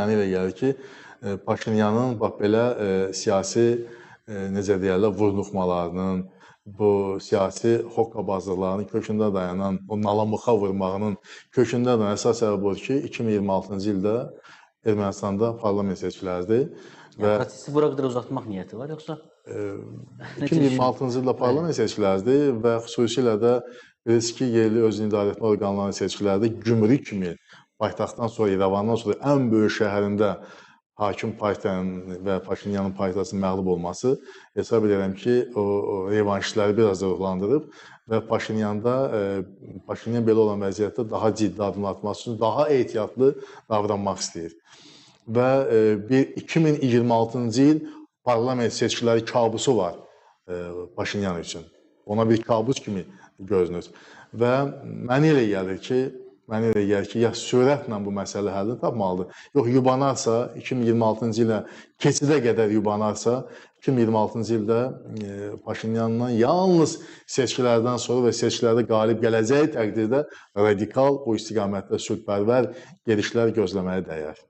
Mənə elə gəlir ki, Paşinyanın bax belə siyasi, necə deyərlər, vurnuxmalarının, bu siyasi hoqqabazlıqlarının kökündə dayanan, o nalamuxa vurmağının kökündə dayanan əsas səbəb odur ki, 2026-cı ildə Ermənistanda parlament seçkiləridir. Prosesi bura qədər uzatmaq niyyəti var, yoxsa? 2026-cı ildə parlament seçkiləridir və xüsusilə də bilirsiniz ki, yerli özünü idarə etmə orqanlarının seçkilərdə Gümrük kimi paytaxtdan sonra, İrəvandan sonra ən böyük şəhərində hakim partiyanın və Paşinyanın partiyasının məğlub olması hesab edirəm ki, o revanşistləri biraz da ruhlandırıb və Paşinyan belə olan vəziyyətdə daha ciddi addımlar atması üçün daha ehtiyatlı davranmaq istəyir. Və 2026-cı il parlament seçkiləri kabusu var Paşinyan üçün. Ona bir kabus kimi görünür. Və mənə elə gəlir ki, ya sürətlə bu məsələ həllini tapmalıdır. Yox, yubanarsa, 2026-cı ilə keçidə qədər yubanarsa, 2026-cı ildə Paşinyanla yalnız seçkilərdən sonra və seçkilərdə qalib gələcəyi təqdirdə radikal, bu istiqamətdə sülhpərvər gedişlər gözləməyə dəyər.